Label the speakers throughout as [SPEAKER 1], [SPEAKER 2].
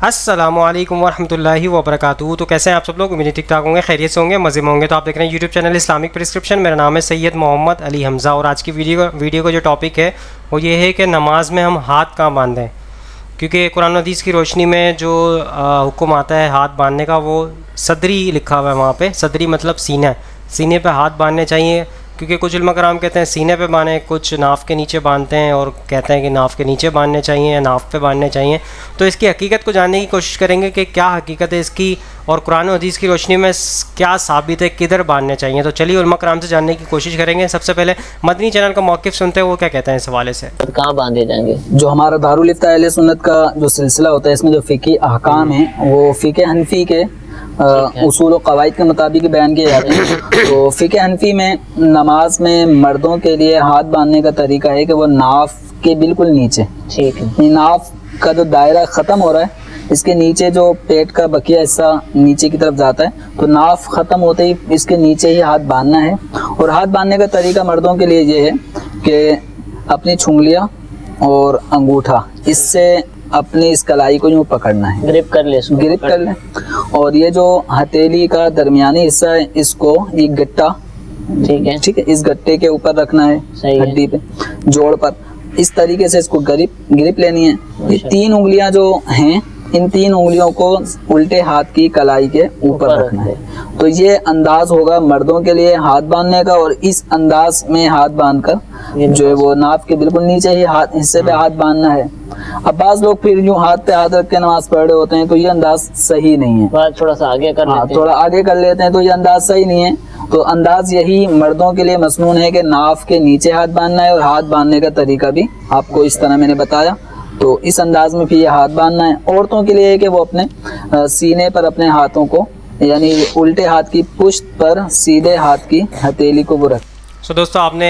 [SPEAKER 1] السلام علیکم ورحمۃ اللہ وبرکاتہ۔ تو کیسے ہیں آپ سب لوگ؟ امید ٹھیک ٹھاک ہوں گے، خیریت سے ہوں گے، مزے میں ہوں گے۔ تو آپ دیکھ رہے ہیں یوٹیوب چینل اسلامک پرسکرپشن۔ میرا نام ہے سید محمد علی حمزہ، اور آج کی ویڈیو کا جو ٹاپک ہے وہ یہ ہے کہ نماز میں ہم ہاتھ کہاں باندھیں، کیونکہ قرآن و حدیث کی روشنی میں جو حکم آتا ہے ہاتھ باندھنے کا وہ صدری لکھا ہوا ہے وہاں پہ۔ صدری مطلب سینہ، سینے پہ ہاتھ باندھنے چاہیے، کیونکہ کچھ علماء کرام کہتے ہیں سینے پہ باندھیں، کچھ ناف کے نیچے باندھتے ہیں اور کہتے ہیں کہ ناف کے نیچے باندھنے چاہیے یا ناف پہ باندھنے چاہیے۔ تو اس کی حقیقت کو جاننے کی کوشش کریں گے کہ کیا حقیقت ہے اس کی، اور قرآن و حدیث کی روشنی میں کیا ثابت ہے کدھر باندھنے چاہیے۔ تو چلیے علماء کرام سے جاننے کی کوشش کریں گے۔ سب سے پہلے مدنی چینل کا موقف سنتے ہیں، وہ کیا کہتے ہیں اس حوالے سے۔
[SPEAKER 2] کہاں باندھے جائیں گے؟
[SPEAKER 3] جو ہمارا دارالفتاء اہل سنت کا جو سلسلہ ہوتا ہے، اس میں جو فقہی احکام ہیں وہ فقہ حنفی کے اصول و قواعد کے مطابق بیان کیے جاتے ہیں۔ تو فقہ حنفی میں نماز میں مردوں کے لیے ہاتھ باندھنے کا طریقہ ہے کہ وہ ناف کے بالکل نیچے،
[SPEAKER 2] ٹھیک ہے،
[SPEAKER 3] ناف کا جو دائرہ ختم ہو رہا ہے اس کے نیچے جو پیٹ کا بقیہ حصہ نیچے کی طرف جاتا ہے، تو ناف ختم ہوتے ہی اس کے نیچے ہی ہاتھ باندھنا ہے۔ اور ہاتھ باندھنے کا طریقہ مردوں کے لیے یہ ہے کہ اپنی چھنگلیاں اور انگوٹھا اس سے اپنی اس کلائی کو یوں پکڑنا ہے،
[SPEAKER 2] گرپ کر لے، اس کو
[SPEAKER 3] گرپ کر لیں۔ اور یہ جو ہتھیلی کا درمیانی حصہ ہے اس کو ایک گٹا، ٹھیک ہے، اس گٹے کے اوپر رکھنا ہے،
[SPEAKER 2] صحیح ہے،
[SPEAKER 3] ہڈی پہ، جوڑ پر، اس طریقے سے اس کو گرپ لینی ہے۔ یہ تین انگلیاں جو ہیں ان تین انگلیوں کو الٹے ہاتھ کی کلائی کے اوپر رکھنا ہے۔ تو یہ انداز ہوگا مردوں کے لیے ہاتھ باندھنے کا، اور اس انداز میں ہاتھ باندھ کر جو ہے وہ ناف کے بالکل نیچے ہی حصے پہ ہاتھ باندھنا ہے۔ اب بعض لوگ پھر یوں ہاتھ پہ ہاتھ رکھ کے نماز پڑھ رہے ہوتے ہیں تو یہ انداز صحیح نہیں ہے،
[SPEAKER 2] بات تھوڑا سا آگے کر لیتے ہیں،
[SPEAKER 3] تھوڑا آگے کر لیتے ہیں تو یہ انداز صحیح نہیں ہے۔ تو انداز یہی مردوں کے لیے مسنون ہے کہ ناف کے نیچے ہاتھ باندھنا ہے، اور ہاتھ باندھنے کا طریقہ بھی آپ کو اس طرح میں نے بتایا، تو اس انداز میں پھر یہ ہاتھ باندھنا ہے۔ عورتوں کے لیے ہے کہ وہ اپنے سینے پر اپنے ہاتھوں کو، یعنی الٹے ہاتھ کی پشت پر سیدھے ہاتھ کی ہتھیلی کو وہ رکھ۔
[SPEAKER 1] دوستو آپ نے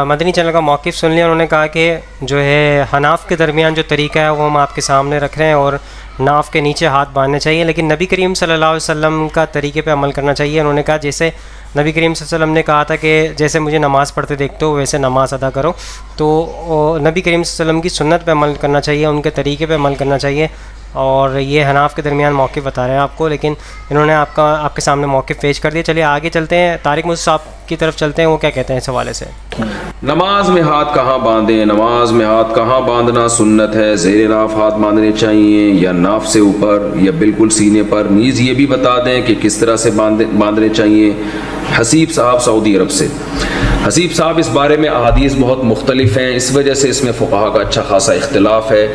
[SPEAKER 1] مدنی چینل کا موقف سن لیا۔ انہوں نے کہا کہ جو ہے حناف کے درمیان جو طریقہ ہے وہ ہم آپ کے سامنے رکھ رہے ہیں، اور ناف کے نیچے ہاتھ باندھنے چاہیے، لیکن نبی کریم صلی اللہ علیہ وسلم کا طریقے پہ عمل کرنا چاہیے۔ انہوں نے کہا جیسے نبی کریم صلی اللہ علیہ وسلم نے کہا تھا کہ جیسے مجھے نماز پڑھتے دیکھتے ہو ویسے نماز ادا کرو، تو نبی کریم صلی اللہ علیہ وسلم کی سنت پہ عمل کرنا چاہیے، ان کے طریقے پہ عمل کرنا چاہیے۔ اور یہ حناف کے درمیان موقف بتا رہے ہیں آپ کو، لیکن انہوں نے آپ کے سامنے موقف پیش کر دیا۔ چلیے آگے چلتے ہیں، طارق موسیٰ صاحب کی طرف چلتے ہیں، وہ کیا کہتے ہیں اس حوالے سے۔
[SPEAKER 4] نماز میں ہاتھ کہاں باندھیں؟ نماز میں ہاتھ کہاں باندھنا سنت ہے؟ زیر ناف ہاتھ باندھنے چاہیے یا ناف سے اوپر یا بالکل سینے پر؟ نیز یہ بھی بتا دیں کہ کس طرح سے باندھنے چاہیے۔ حسیب صاحب سعودی عرب سے۔ حسیب صاحب اس بارے میں احادیث بہت مختلف ہیں، اس وجہ سے اس میں فقہا کا اچھا خاصا اختلاف ہے۔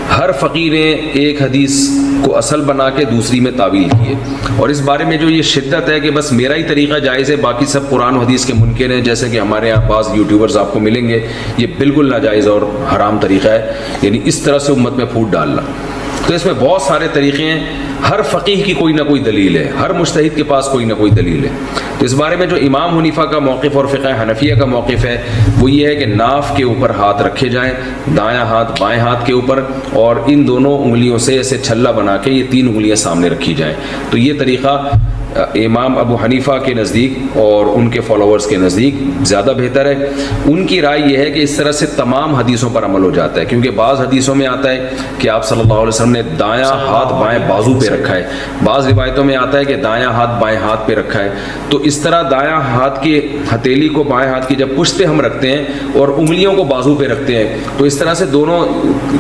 [SPEAKER 4] ہر فقیر نے ایک حدیث کو اصل بنا کے دوسری میں تعویل کی ہے، اور اس بارے میں جو یہ شدت ہے کہ بس میرا ہی طریقہ جائز ہے، باقی سب قرآن و حدیث کے منکر ہیں، جیسے کہ ہمارے یہاں بعض یوٹیوبرز آپ کو ملیں گے، یہ بالکل ناجائز اور حرام طریقہ ہے، یعنی اس طرح سے امت میں پھوٹ ڈالنا۔ تو اس میں بہت سارے طریقے ہیں، ہر فقیہ کی کوئی نہ کوئی دلیل ہے، ہر مجتہد کے پاس کوئی نہ کوئی دلیل ہے۔ تو اس بارے میں جو امام حنیفہ کا موقف اور فقہ حنفیہ کا موقف ہے وہ یہ ہے کہ ناف کے اوپر ہاتھ رکھے جائیں، دایاں ہاتھ بائیں ہاتھ کے اوپر، اور ان دونوں انگلیوں سے ایسے چھلا بنا کے یہ تین انگلیاں سامنے رکھی جائیں۔ تو یہ طریقہ امام ابو حنیفہ کے نزدیک اور ان کے فالوورز کے نزدیک زیادہ بہتر ہے۔ ان کی رائے یہ ہے کہ اس طرح سے تمام حدیثوں پر عمل ہو جاتا ہے، کیونکہ بعض حدیثوں میں آتا ہے کہ آپ صلی اللہ علیہ وسلم نے دایاں ہاتھ بائیں بازو پہ رکھا ہے، بعض روایتوں میں آتا ہے کہ دایاں ہاتھ بائیں ہاتھ پہ رکھا ہے۔ تو اس طرح دایاں ہاتھ کی ہتھیلی کو بائیں ہاتھ کی جب پشت پہ ہم رکھتے ہیں اور انگلیوں کو بازو پہ رکھتے ہیں، تو اس طرح سے دونوں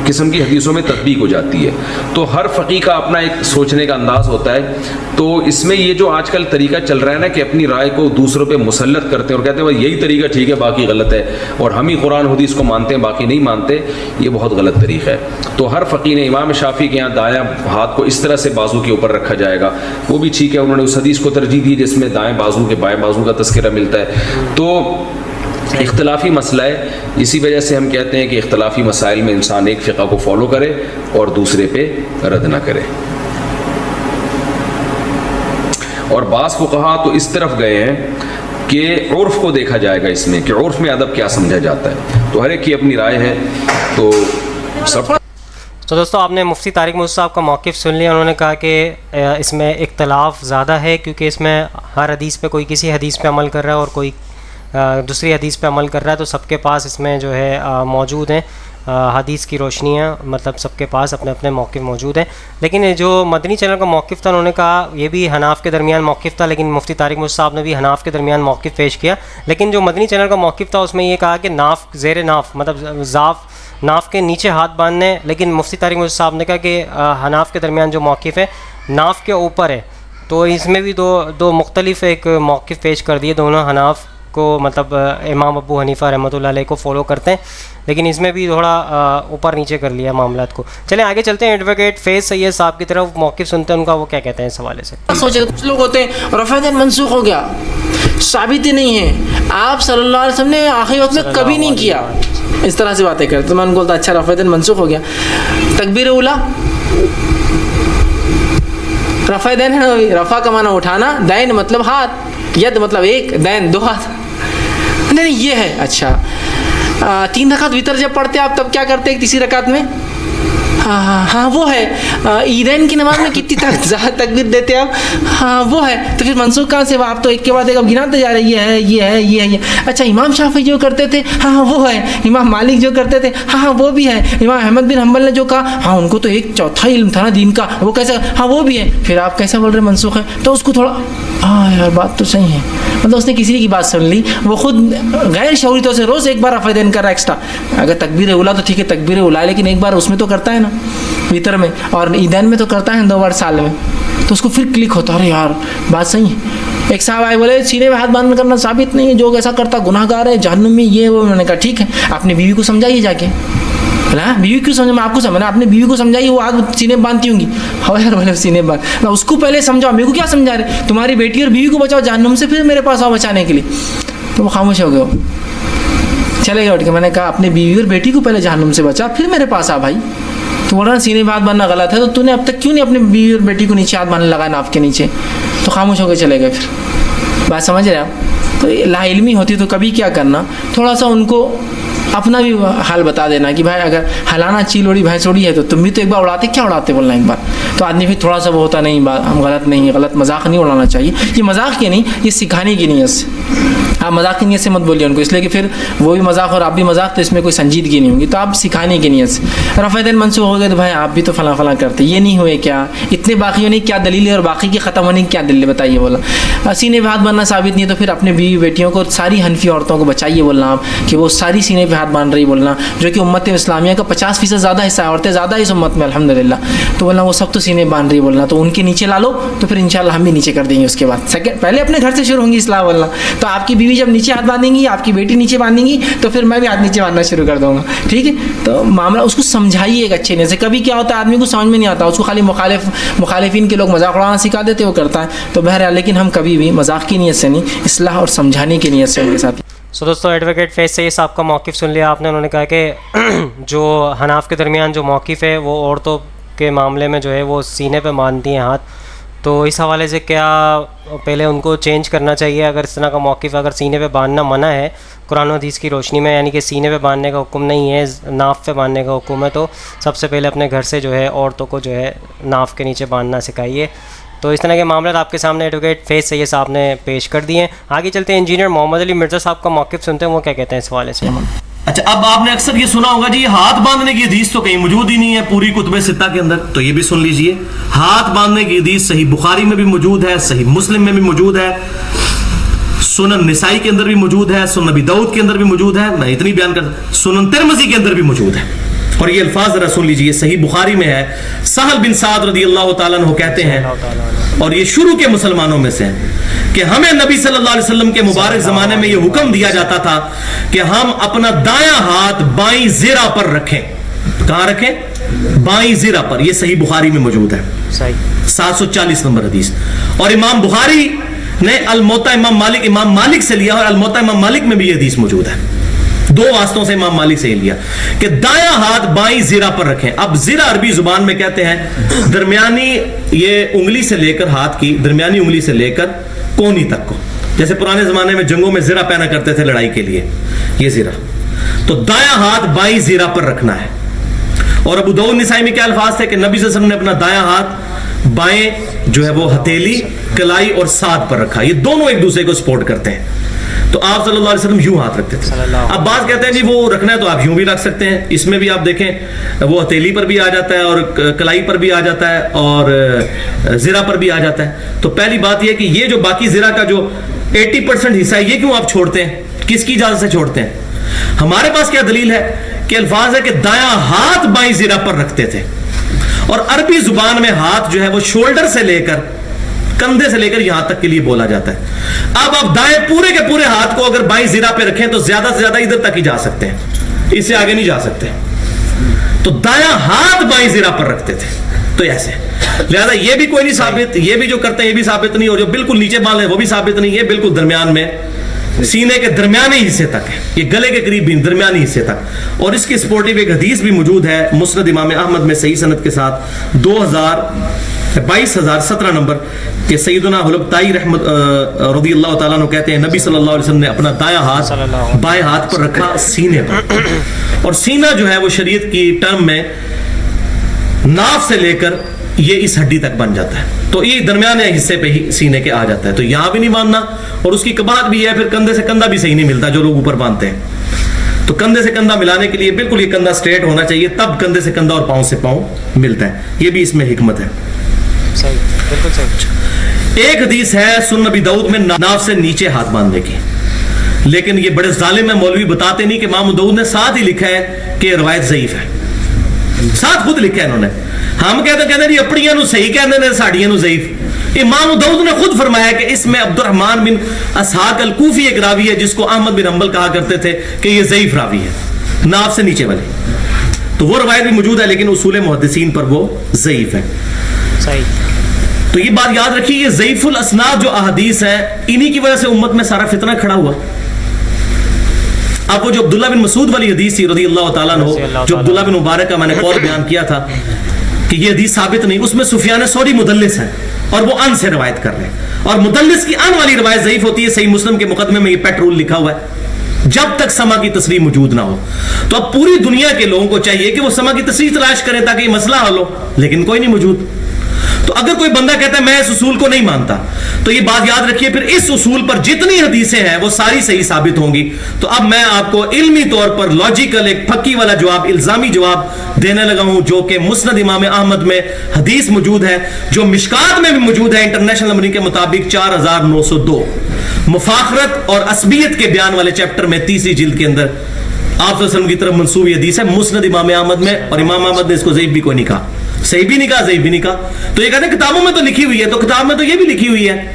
[SPEAKER 4] قسم کی حدیثوں میں تطبیق ہو جاتی ہے۔ تو ہر فقیہ کا اپنا ایک سوچنے کا انداز ہوتا ہے۔ تو اس میں یہ جو آج کل طریقہ چل رہا ہے نا کہ اپنی رائے کو دوسروں پہ مسلط کرتے ہیں اور کہتے ہیں بھائی یہی طریقہ ٹھیک ہے باقی غلط ہے، اور ہم ہی قرآن حدیث کو مانتے ہیں باقی نہیں مانتے، یہ بہت غلط طریقہ ہے۔ تو ہر فقیہ نے، امام شافعی کے یہاں دایاں ہاتھ کو اس طرح سے بازو کے اوپر رکھا جائے گا، وہ بھی ٹھیک ہے، انہوں نے اس حدیث کو ترجیح دی جس میں دائیں بازو کے بائیں بازو کا تذکرہ ملتا ہے۔ تو اختلافی مسئلہ ہے، اسی وجہ سے ہم کہتے ہیں کہ اختلافی مسائل میں انسان ایک فقہ کو فالو کرے اور دوسرے پہ رد نہ کرے۔ اور بعض فقہا تو اس طرف گئے ہیں کہ عرف کو دیکھا جائے گا اس میں، کہ عرف میں ادب کیا سمجھا جاتا ہے، تو ہر ایک کی اپنی رائے ہے۔ تو سب
[SPEAKER 1] تو دوستو آپ نے مفتی طارق موسیٰ صاحب کا موقف سن لیا۔ انہوں نے کہا کہ اس میں اختلاف زیادہ ہے، کیونکہ اس میں ہر حدیث پہ کوئی کسی حدیث پہ عمل کر رہا ہے اور کوئی دوسری حدیث پہ عمل کر رہا ہے، تو سب کے پاس اس میں جو ہے موجود ہیں حدیث کی روشنی ہے، مطلب سب کے پاس اپنے اپنے موقف موجود ہیں. لیکن جو مدنی چینل کا موقف تھا، انہوں نے کہا یہ بھی حناف کے درمیان موقف تھا، لیکن مفتی طارق مرشد صاحب نے بھی حناف کے درمیان موقف پیش کیا. لیکن جو مدنی چینل کا موقف تھا اس میں یہ کہا کہ ناف زیر ناف، مطلب ناف کے نیچے ہاتھ باندھنے. لیکن مفتی طارق مرشد صاحب نے کہا کہ حناف کے درمیان جو موقف ہے ناف کے اوپر ہے. تو اس میں بھی دو مختلف ایک موقف پیش کر دیے. دونوں حناف کو مطلب امام ابو حنیفہ رحمۃ اللہ علیہ کو فالو کرتے ہیں، لیکن اس میں بھی تھوڑا اوپر نیچے کر لیا معاملات کو. چلیں آگے چلتے ہیں ایڈوکیٹ فیض سید صاحب کی طرف، موقف سنتے ہیں ان کا، وہ کیا کہتے ہیں اس حوالے سے.
[SPEAKER 5] سوچے کچھ لوگ ہوتے ہیں رفع دین منسوخ ہو گیا، ثابت ہی نہیں ہے، آپ صلی اللہ علیہ وسلم نے آخری وقت میں کبھی نہیں کیا، اس طرح سے باتیں کرتے. تو میں ان کو بولتا اچھا رفع دین منسوخ ہو گیا. تکبیر اولا رفع دین ہے، رفع کا معنی اٹھانا، دین مطلب ہاتھ، ید مطلب ایک، دین دو ہاتھ. نہیں یہ ہے. اچھا 3 رکعت وتر جب پڑھتے آپ تب کیا کرتے ایک تیسری رکعت میں؟ ہاں وہ ہے. عیدین کی نماز میں کتنی زیادہ تکبیر دیتے آپ؟ ہاں وہ ہے. تو پھر منسوخ کہاں سے؟ آپ تو ایک کے بعد ایک اب گناتے جا رہے ہیں، یہ ہے یہ ہے یہ ہے یہ. اچھا امام شافعی جو کرتے تھے ہاں وہ ہے. امام مالک جو کرتے تھے ہاں وہ بھی ہے. امام احمد بن حنبل نے جو کہا ہاں ان کو تو 1/4 علم تھا نا دین کا، وہ کیسے؟ ہاں وہ بھی ہے. پھر آپ کیسا بول رہے منسوخ ہے؟ تو اس کو تھوڑا ہاں یار بات تو صحیح ہے، مطلب اس نے کسی کی بات سن لی، وہ خود غیر شعوری طور سے روز ایک بار رفع دین کر رہا ہے ایکسٹرا. اگر تکبیر اولا تو ٹھیک ہے تکبیر اولا، لیکن ایک بار اس میں تو کرتا ہے نا وطر میں، اور عیدین میں تو کرتا ہے 2 بار سال میں. تو اس کو پھر کلک ہوتا ہے ارے یار بات صحیح ہے. ایک صاحب آئے بولے سینے میں ہاتھ باندھ کرنا ثابت نہیں ہے، جو ایسا کرتا گناہ گار ہے جہنم میں، یہ وہ. میں نے کہا ٹھیک ہے اپنی بیوی کو سمجھائیے جا کے. بیوی کیوں سمجھا؟ میں آپ کو سمجھا، اپنی بیوی کو سمجھائیے، وہ ہاتھ سینے باندھتی ہوں گی. ہاں یار بولے سینے باندھ، میں اس کو پہلے سمجھاؤ، میرے کو کیا سمجھا رہے؟ تمہاری بیٹی اور بیوی کو بچاؤ جہنم سے، پھر میرے پاس آؤ بچانے کے لیے. تو وہ خاموش ہو گئے، چلے گئے اٹھ کے. میں نے کہا اپنی بیوی اور بیٹی کو پہلے جہنم سے بچا، پھر میرے پاس آ بھائی. تو بول رہا سینے پہ ہاتھ باندھنا غلط ہے، تو تو نے اب تک کیوں نہیں اپنی بیوی اور بیٹی کو نیچے ہاتھ باندھنے لگا ناف کے نیچے؟ تو خاموش ہو کے چلے گئے. پھر بات سمجھ رہے آپ؟ تو لا علمی ہوتی تو کبھی کیا کرنا، تھوڑا سا ان کو اپنا بھی حال بتا دینا کہ بھائی اگر ہلانا چیل اڑی بھینس اڑی ہے تو تم بھی تو ایک بار اڑاتے، کیا اڑاتے بولنا ایک بار. تو آدمی پھر تھوڑا سا وہ ہوتا نہیں بات ہم غلط نہیں، غلط مذاق نہیں اڑانا چاہیے. یہ مذاق کی نہیں، یہ سکھانے کی نیت سے. آپ مذاق کی نیت سے مت بولیے ان کو، اس لیے کہ پھر وہ بھی مذاق اور آپ بھی مذاق، تو اس میں کوئی سنجیدگی نہیں ہوگی. تو آپ سکھانے کی نیت سے رفع دین منسوخ ہو گئے تو بھائی آپ بھی تو فلاں فلاں کرتے، یہ نہیں ہوئے کیا؟ اتنے باقی ہونے کی کیا دلیل ہے اور باقی کے ختم ہونے کی کیا دلیل ہے بتائیے. بولا سینے پہ ہاتھ باندھنا ثابت نہیں ہے تو پھر اپنے بیوی بیٹیوں کو، ساری حنفی عورتوں کو بچائیے بولنا آپ کہ وہ ساری سینے پہ ہاتھ باندھ رہی بولنا، جو کہ امت اسلامیہ کا 50% زیادہ حصہ ہے، عورتیں زیادہ اس امت میں الحمدللہ. تو بولنا وہ سب تو سینے باندھ رہی بولنا، تو ان کے نیچے لا لو، تو پھر انشاءاللہ ہم بھی نیچے کر دیں گے. اس کے بعد سیکنڈ پہلے اپنے گھر سے شروع ہوں گی اصلاح بولنا. تو آپ کی بیوی جب نیچے ہاتھ باندھیں گی، آپ کی بیٹی نیچے باندھیں گی، تو پھر میں بھی ہاتھ نیچے باندھنا شروع کر دوں گا. ٹھیک ہے؟ تو معاملہ اس کو سمجھائیے ایک اچھے نے سے. کبھی کیا ہوتا ہے آدمی کو سمجھ میں نہیں آتا، اس کو خالی مخالفین کے لوگ مذاق اڑانا سکھا دیتے، وہ کرتا ہے. تو بہرحال لیکن ہم کبھی بھی مذاق کی نیت سے نہیں، اصلاح اور سمجھانے کی نیت سے ان کے ساتھ.
[SPEAKER 1] سو دوستوں ایڈوکیٹ فیض سید صاحب کا موقف سن لیا آپ نے. انہوں نے کہا کہ جو حناف کے درمیان جو موقف ہے وہ عورتوں کے معاملے میں جو ہے وہ سینے پہ باندھتی ہیں ہاتھ. تو اس حوالے سے کیا پہلے ان کو چینج کرنا چاہیے اگر اس طرح کا موقف ہے؟ اگر سینے پہ باندھنا منع ہے قرآن و حدیث کی روشنی میں، یعنی کہ سینے پہ باندھنے کا حکم نہیں ہے، ناف پہ باندھنے کا حکم ہے، تو سب سے پہلے اپنے گھر سے جو ہے عورتوں کو جو ہے ناف کے نیچے باندھنا سکھائیے. تو اس طرح کے معاملات آپ کے سامنے ایڈوکیٹ فیض سید صاحب نے پیش کر دیے ہیں. آگے چلتے ہیں انجینئر محمد علی مرزا صاحب کا موقف سنتے ہیں، وہ کیا کہتے ہیں اس حوالے سے.
[SPEAKER 6] اچھا اب آپ نے اکثر یہ سنا ہوگا جی یہ ہاتھ باندھنے کی حدیث تو کہیں موجود ہی نہیں ہے پوری کتب ستہ کے اندر. تو یہ بھی سن لیجئے، ہاتھ باندھنے کی حدیث صحیح بخاری میں بھی موجود ہے، صحیح مسلم میں بھی موجود ہے، سنن نسائی کے اندر بھی موجود ہے، سنن نبی داؤد کے اندر بھی موجود ہے، میں اتنی بیان کر سنن ترمذی کے اندر بھی موجود ہے. اور یہ الفاظ ذرا سن لیجئے، صحیح بخاری میں ہے، سہل بن سعد رضی اللہ تعالیٰ عنہ کہتے ہیں، اور یہ شروع کے مسلمانوں میں سے ہیں، کہ ہمیں نبی صلی اللہ علیہ وسلم کے مبارک زمانے میں یہ حکم دیا جاتا تھا کہ ہم اپنا دایاں ہاتھ بائیں زرہ پر رکھیں. کہاں رکھیں؟ بائیں زرہ پر. یہ صحیح بخاری میں موجود ہے، 740 نمبر حدیث. اور امام بخاری نے الموطا امام مالک سے لیا، اور الموطا امام مالک میں بھی یہ حدیث موجود ہے. 2 واسطوں سے امام مالک سے لیا کہ دایاں ہاتھ بائیں زرہ پر رکھیں. اب زرہ عربی زبان میں کہتے ہیں درمیانی، یہ انگلی سے لے کر، ہاتھ کی درمیانی انگلی سے لے کر کونی تک کو، جیسے پرانے زمانے میں جنگوں میں زرہ پہنا کرتے تھے لڑائی کے لیے، یہ زرہ. تو دایاں ہاتھ بائیں زرہ پر رکھنا ہے. اور ابو داؤد نسائی میں کیا الفاظ تھے کہ نبی صلی اللہ علیہ وسلم نے اپنا دایاں ہاتھ بائیں جو ہے وہ ہتھیلی، کلائی اور ساتھ پر رکھا. یہ دونوں ایک دوسرے کو سپورٹ کرتے ہیں. تو آپ صلی اللہ علیہ وسلم یوں ہاتھ رکھتے تھے. اب بعض کہتے ہیں جی وہ رکھنا ہے تو آپ یوں بھی رکھ سکتے ہیں. اس میں بھی آپ دیکھیں وہ ہتھیلی پر بھی آ جاتا ہے اور کلائی پر بھی آ جاتا ہے اور زرہ پر بھی آ جاتا ہے. تو پہلی بات یہ کہ یہ جو باقی زرہ کا جو 80% حصہ ہے یہ کیوں آپ چھوڑتے ہیں؟ کس کی اجازت سے چھوڑتے ہیں؟ ہمارے پاس کیا دلیل ہے کہ الفاظ ہے کہ دایاں ہاتھ بائیں زرہ پر رکھتے تھے. اور عربی زبان میں ہاتھ جو ہے وہ شولڈر سے لے کر کندھے سے لے کر یہاں تک کے لیے بولا جاتا ہے. اب آپ دائیں پورے کے پورے ہاتھ کو اگر بائیں زرہ پہ رکھیں تو زیادہ سے زیادہ ادھر تک ہی جا سکتے ہیں, اس سے آگے نہیں جا سکتے. تو دایاں ہاتھ بائیں زرہ پر رکھتے تھے تو ایسے. لہذا یہ بھی کوئی نہیں ثابت, یہ بھی جو کرتے ہیں یہ بھی ثابت نہیں, اور جو بالکل نیچے باندھ ہیں وہ بھی ثابت نہیں. یہ بالکل درمیان میں سینے کے درمیانی حصے تک ہے, یہ گلے کے قریب بھی درمیانی حصے تک. اور اس کی سپورٹیو ایک حدیث بھی موجود ہے مسند امام احمد میں صحیح سند کے ساتھ 22,017 نمبر کہ سیدنا حلبتائی رحمت رضی اللہ تعالیٰ عنہ کہتے ہیں نبی صلی اللہ علیہ وسلم نے اپنا دایاں ہاتھ بائیں ہاتھ پر رکھا سینے پر. اور سینہ جو ہے وہ شریعت کی ٹرم میں ناف سے لے کر یہ اس ہڈی تک بن جاتا ہے, تو یہ درمیانے حصے پہ ہی سینے کے آ جاتا ہے. تو یہاں بھی نہیں باندھنا, اور اس کی کباط بھی ہے, پھر کندھے سے کندھا بھی صحیح نہیں ملتا جو لوگ اوپر باندھتے ہیں. تو کندھے سے کندھا ملانے کے لیے بالکل یہ کندھا سٹریٹ ہونا چاہیے, تب کندھے سے کندھا اور پاؤں سے پاؤں ملتا ہے. یہ بھی اس میں حکمت ہے.
[SPEAKER 1] صحیح, بالکل صحیح.
[SPEAKER 6] ایک حدیث ہے سنن نبی داؤد میں ناف سے نیچے ہاتھ باندھنے کی, لیکن یہ بڑے ظالم ہیں مولوی, بتاتے نہیں کہ امام داؤد نے ساتھ ہی لکھا ہے کہ یہ روایت ضعیف ہے. ساتھ خود لکھا ہے انہوں نے. ہم کہتے ہیں جی اپنیاں نو صحیح کہندے نے, ساڈیاں نو ضعیف. امام داؤد نے خود فرمایا کہ اس میں عبد الرحمن بن اسحاق الکوفی ایک راوی ہے جس کو احمد بن حنبل کہا کرتے تھے کہ یہ ضعیف راوی ہے, ناف سے نیچے والے. تو وہ روایت بھی موجود ہے لیکن اصول محدثین پر وہ ضعیف ہے.
[SPEAKER 1] صحیح.
[SPEAKER 6] تو یہ بات یاد رکھیے, یہ ضعیف الاسناد جو احادیث ہیں انہی کی وجہ سے امت میں سارا فتنہ کھڑا ہوا. آپ کو جو عبداللہ بن مسعود والی حدیث تھی رضی اللہ تعالیٰ عنہ, جو عبداللہ بن مبارک کا میں نے قول بیان کیا تھا کہ یہ حدیث ثابت نہیں, اس میں سفیان ثوری مدلس ہے اور وہ ان سے روایت کر رہے ہیں, اور مدلس کی ان والی روایت ضعیف ہوتی ہے. صحیح مسلم کے مقدمے میں یہ پیٹرول لکھا ہوا ہے جب تک سما کی تصریح موجود نہ ہو. تو اب پوری دنیا کے لوگوں کو چاہیے کہ وہ سما کی تصریح تلاش کریں تاکہ یہ مسئلہ حل ہو, لیکن کوئی نہیں موجود. تو اگر کوئی بندہ کہتا ہے میں اس اصول کو نہیں مانتا, تو یہ بات یاد رکھیے پھر اس اصول پر جتنی حدیثیں ہیں وہ ساری صحیح ثابت ہوں گی. تو اب میں آپ کو علمی طور پر لاجیکل ایک پکی والا جواب, الزامی جواب دینے لگا ہوں, جو کہ مسند امام احمد میں حدیث موجود ہے, جو مشکات میں بھی موجود ہے انٹرنیشنل نمبرنگ کے مطابق 4902, مفاخرت اور عصبیت کے بیان والے چیپٹر میں 30 جلد کے اندر آپ صلی اللہ علیہ وسلم کی طرف منسوب حدیث ہے مسند امام احمد میں. اور امام احمد نے اس کو ضعیف بھی کوئی نہیں کہا, صحیح بھی نہیں کہا, ضعیف بھی نہیں کہا. تو یہ کہتے ہیں کتابوں میں تو لکھی ہوئی ہے, تو کتاب میں تو یہ بھی لکھی ہوئی ہے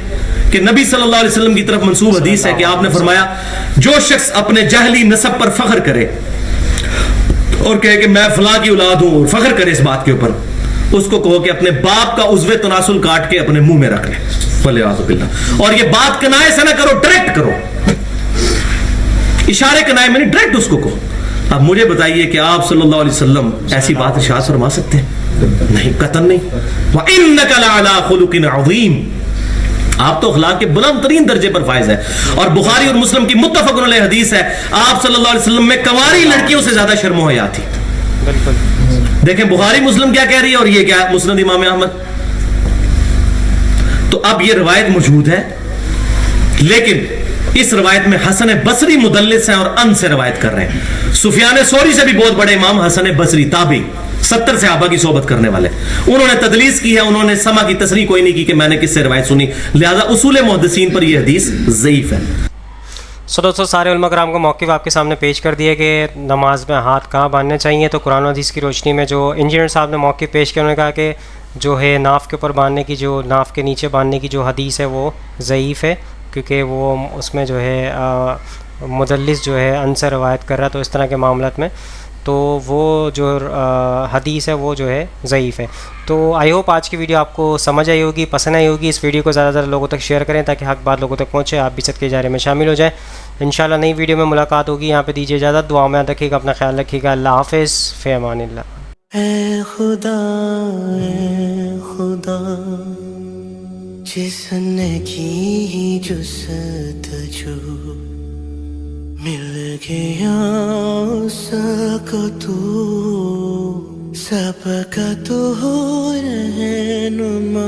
[SPEAKER 6] کہ نبی صلی اللہ علیہ وسلم کی طرف منسوب حدیث ہے کہ آپ نے فرمایا جو شخص اپنے جہلی نسب پر فخر کرے اور کہے کہ میں فلاں کی اولاد ہوں اور فخر کرے اس بات کے اوپر, اس کو کہو کہ اپنے باپ کا عضو تناسل کاٹ کے اپنے منہ میں رکھ لے, والعیاذ باللہ. اور یہ بات کنائے سے نہ کرو, ڈائریکٹ کرو, اشارے کنائے میں نہیں, ڈائریکٹ اس کو کہو. اب مجھے بتائیے کہ آپ صلی اللہ علیہ وسلم ایسی بات ارشاد فرما سکتے ہیں؟ نہیں, قطعاً نہیں. وَإِنَّكَ لَعَلَىٰ خُلُقٍ عَظِيمٍ, آپ تو اخلاق کے بلند ترین درجے پر فائز ہے. اور بخاری اور مسلم کی متفق علیہ حدیث ہے, آپ صلی اللہ علیہ وسلم میں کنواری لڑکیوں سے زیادہ شرم و حیا تھی.
[SPEAKER 1] بالکل.
[SPEAKER 6] دیکھیں بخاری مسلم کیا کہہ رہی ہے اور یہ کیا مسند امام احمد. تو اب یہ روایت موجود ہے, لیکن اس روایت میں حسن بصری مدلس ہیں اور ان سے روایت کر رہے ہیں. سفیان ثوری سے بھی بہت بڑے امام حسن بصری تابعی, 70 صحابہ کی صحبت کرنے والے, انہوں نے تدلیس کی ہے, انہوں نے سما کی تصریح کوئی نہیں کی کہ میں نے کس سے روایت سنی. لہذا اصول محدثین پر یہ حدیث ضعیف ہے.
[SPEAKER 1] سو دوستوں سارے علماء کرام کو موقف آپ کے سامنے پیش کر دیا کہ نماز میں ہاتھ کہاں باندھنے چاہیے. تو قرآن و حدیث کی روشنی میں جو انجینئر صاحب نے موقف پیش کیا, انہوں نے کہا کہ جو ہے ناف کے اوپر باندھنے کی, جو ناف کے نیچے باندھنے کی جو حدیث ہے وہ ضعیف ہے, کیونکہ وہ اس میں جو ہے مدلس جو ہے ان سے روایت کر رہا ہے. تو اس طرح کے معاملات میں تو وہ جو حدیث ہے وہ جو ہے ضعیف ہے. تو آئی ہوپ آج کی ویڈیو آپ کو سمجھ آئی ہوگی, پسند آئی ہوگی. اس ویڈیو کو زیادہ سے زیادہ لوگوں تک شیئر کریں تاکہ حق بات لوگوں تک پہنچے, آپ بھی صدقے جارے میں شامل ہو جائیں. انشاءاللہ نئی ویڈیو میں ملاقات ہوگی. یہاں پہ دیجیے اجازت, دعا میں یاد رکھیے گا, اپنا خیال رکھیے گا. اللہ حافظ, فی امان اللہ.
[SPEAKER 7] اے خدا جس نے کی جستجو مل گیا سب کا تو رہنما.